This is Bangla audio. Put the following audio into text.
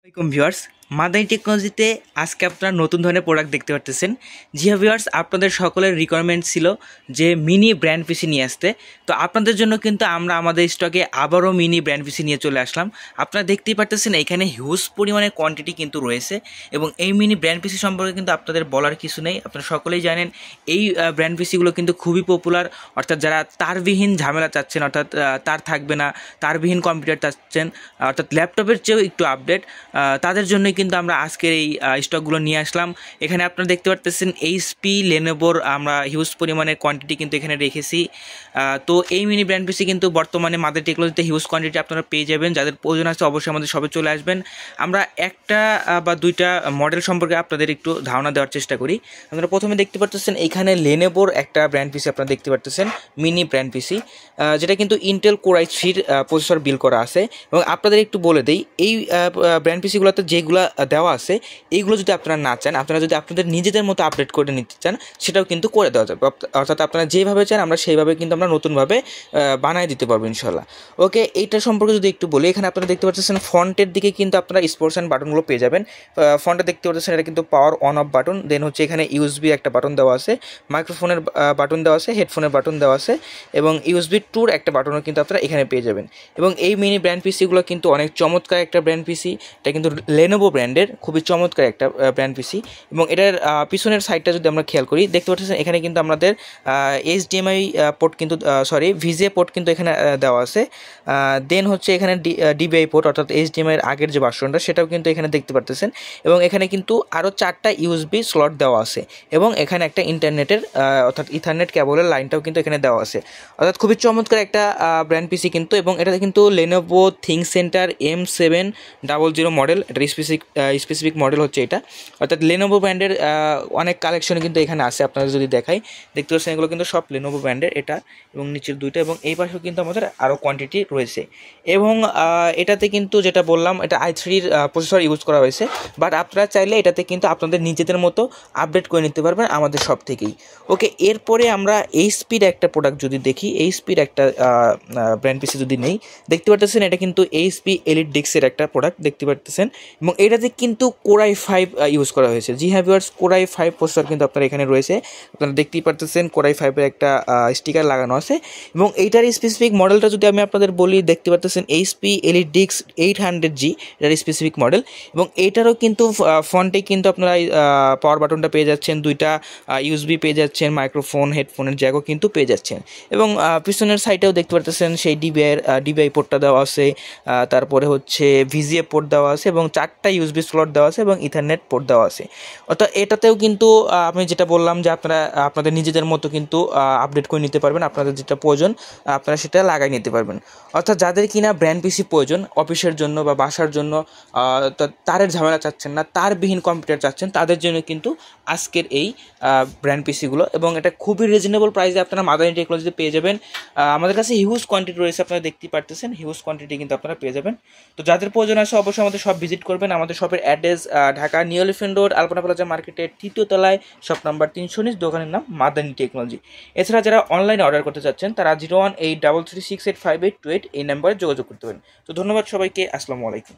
আসসালামাইকুম ভিউয়ার্স, মাদানী টেকনোলজিতে আজকে আপনারা নতুন ধরনের প্রোডাক্ট দেখতে পারতেছেন। জি হ্যাঁ ভিউয়ার্স, আপনাদের সকলের রিকোয়ারমেন্ট ছিল যে মিনি ব্র্যান্ড পিসি নিয়ে আসতে। তো আপনাদের জন্য কিন্তু আমরা আমাদের স্টকে আবারও মিনি ব্র্যান্ড পিসি নিয়ে চলে আসলাম। আপনারা দেখতেই পারতেছেন এখানে হিউজ পরিমাণে কোয়ান্টিটি কিন্তু রয়েছে এবং এই মিনি ব্র্যান্ড পিসি সম্পর্কে কিন্তু আপনাদের বলার কিছু নেই। আপনারা সকলেই জানেন এই ব্র্যান্ড পিসিগুলো কিন্তু খুবই পপুলার, অর্থাৎ যারা তারবিহীন ঝামেলা চাচ্ছেন, অর্থাৎ তার থাকবে না, তারবিহীন কম্পিউটার চাচ্ছেন, অর্থাৎ ল্যাপটপের চেয়েও একটু আপডেট, তাদের জন্যই কিন্তু আমরা আজকের এই স্টকগুলো নিয়ে আসলাম। এখানে আপনারা দেখতে পারতেছেন এইচপি লেনোভোর আমরা হিউজ পরিমাণে কোয়ান্টিটি কিন্তু এখানে রেখেছি। তো এই মিনি ব্র্যান্ড পিসি কিন্তু বর্তমানে মাদার টেকনোলজিতে হিউজ কোয়ান্টিটি আপনারা পেয়ে যাবেন। যাদের প্রয়োজন আছে অবশ্যই আমাদের সবে চলে আসবেন। আমরা একটা বা দুইটা মডেল সম্পর্কে আপনাদের একটু ধারণা দেওয়ার চেষ্টা করি। আপনারা প্রথমে দেখতে পারতেছেন এইখানে লেনোভোর একটা ব্র্যান্ড পিসি আপনারা দেখতে পারতেছেন, মিনি ব্র্যান্ড পিসি, যেটা কিন্তু ইন্টেল কোর i3 প্রসেসর বিল করা আছে। এবং আপনাদের একটু বলে দেই, এই ব্র্যান্ড পিসিগুলোতে যেগুলো দেওয়া আছে এইগুলো যদি আপনারা না চান, আপনারা যদি আপনাদের নিজেদের মতো আপডেট করে নিতে চান, সেটাও কিন্তু করে দেওয়া যাবে। অর্থাৎ আপনারা যেভাবে চান আমরা সেইভাবে কিন্তু আমরা নতুনভাবে বানায় দিতে পারবো ইনশাল্লাহ। ওকে, এইটার সম্পর্কে যদি একটু বলি, এখানে আপনারা দেখতে পাচ্ছেন ফন্টের দিকে কিন্তু আপনারা স্পোর্টস অ্যান্ড বাটনগুলো পেয়ে যাবেন। ফন্টে দেখতে পাচ্ছেন এটা কিন্তু পাওয়ার অন অফ বাটন, দেন হচ্ছে এখানে ইউএসবি একটা বাটন দেওয়া আছে, মাইক্রোফোনের বাটন দেওয়া আছে, হেডফোনের বাটন দেওয়া আছে এবং ইউএসবি টুর একটা বাটনও কিন্তু আপনারা এখানে পেয়ে যাবেন। এবং এই মিনি ব্র্যান্ড পিসিগুলো কিন্তু অনেক চমৎকার একটা ব্র্যান্ড পিসি। এটা কিন্তু লেনোভো ব্র্যান্ডের খুবই চমৎকার একটা ব্র্যান্ড পিসি। এবং এটার পিছনের সাইডটা যদি আমরা খেয়াল করি, দেখতে পাচ্ছেন এখানে কিন্তু আমাদের এইচডিএমআই পোর্ট কিন্তু ভিজিএ পোর্ট কিন্তু এখানে দেওয়া আছে। দেন হচ্ছে এখানে ডিবিআই পোর্ট, অর্থাৎ এইচডিএমআই এর আগের যে ভার্সনটা সেটাও কিন্তু এখানে দেখতে পারতেছেন। এবং এখানে কিন্তু আরও 4টা ইউএসবি স্লট দেওয়া আছে এবং এখানে একটা ইন্টারনেটের অর্থাৎ ইথারনেট কেবলের লাইনটাও কিন্তু এখানে দেওয়া আছে। অর্থাৎ খুবই চমৎকার একটা ব্র্যান্ড পিসি কিন্তু। এবং এটা কিন্তু লেনোভো থিংকসেন্টার M700 মডেল, এটা স্পেসিফিক মডেল হচ্ছে এটা। অর্থাৎ লেনোভো ব্র্যান্ডের অনেক কালেকশন কিন্তু এখানে আছে। আপনারা যদি দেখাই, দেখতে পাচ্ছেন এগুলো কিন্তু সব লেনোভো ব্র্যান্ডের, এটা এবং নিচের দুইটা, এবং এই পাশেও কিন্তু আমাদের আরও কোয়ান্টিটি রয়েছে। এবং এটাতে কিন্তু যেটা বললাম, এটা i3 প্রসেসর ইউজ করা হয়েছে, বাট আপনারা চাইলে এটাতে কিন্তু আপনাদের নিজেদের মতো আপডেট করে নিতে পারবেন আমাদের সব থেকেই। ওকে, এরপরে আমরা এইচপির একটা প্রোডাক্ট যদি দেখি, এইচপির একটা ব্র্যান্ড পিসি যদি নেই, দেখতে পারতেছেন এটা কিন্তু এইচপি এলিট ডিক্সের একটা প্রোডাক্ট দেখতে পারতেছেন। এবং এটাতে কিন্তু কোর i5 ইউজ করা হয়েছে। জি হ্যাঁ ভিউয়ার্স, কোর i5 প্রসেসর কিন্তু আপনারা এখানে রয়েছে। আপনারা দেখতেই পারতেছেন কোর i5 এর একটা স্টিকার লাগানো আছে। এবং এইটার স্পেসিফিক মডেলটা যদি আমি আপনাদের বলি, দেখতে পারতেছেন এইচপি এলিট ডিক্স 800G, এটার স্পেসিফিক মডেল। এবং এইটারও কিন্তু ফ্রন্টে কিন্তু আপনারা পাওয়ার বাটনটা পেয়ে যাচ্ছেন, দুইটা ইউএসবি পেয়ে যাচ্ছেন, মাইক্রোফোন হেডফোনের জ্যাকও কিন্তু পেয়ে যাচ্ছেন। এবং পিছনের সাইডেও দেখতে পারতেছেন সেই ডিবিআই পোর্টটা দেওয়া আছে, তারপরে হচ্ছে ভিজিএ পোর্ট দেওয়া আছে এবং 4টা ইউএসবি স্লট দেওয়া আছে এবং ইথারনেট পোর্ট দেওয়া আছে। অর্থাৎ এটাতেও কিন্তু আমি যেটা বললাম যে আপনারা আপনাদের নিজেদের মতো কিন্তু আপডেট করে নিতে পারবেন, আপনাদের যেটা প্রয়োজন আপনারা সেটা লাগাই নিতে পারবেন। অর্থাৎ যাদের কিনা ব্র্যান্ড পিসি প্রয়োজন অফিসের জন্য বা বাসার জন্য, তারের ঝামেলা চাচ্ছেন না, তারবিহীন কম্পিউটার চাচ্ছেন, তাদের জন্য কিন্তু আজকের এই ব্র্যান্ড পিসিগুলো। এবং এটা খুবই রিজনেবল প্রাইসে আপনারা মাদানী টেকনোলজিতে পেয়ে যাবেন। আমাদের কাছে হিউজ কোয়ান্টিটি রয়েছে, আপনারা দেখতেই পারতেছেন হিউজ কোয়ান্টিটি কিন্তু আপনারা পেয়ে যাবেন। তো যাদের প্রয়োজন আছে অবশ্যই আমাদের সব ভিজিট করবেন। আমাদের শপের address Dhaka New Elephant Road, Alpana Plaza মার্কেটের 3য় তলায়, শপ নাম্বার 319, দোকানের নাম মাদানী টেকনোলজি। এছাড়া যারা অনলাইনে অর্ডার করতে চাচ্ছেন তারা 018336858828 এই নাম্বারে যোগাযোগ করতে পারেন। তো ধন্যবাদ সবাইকে, আসসালামু আলাইকুম।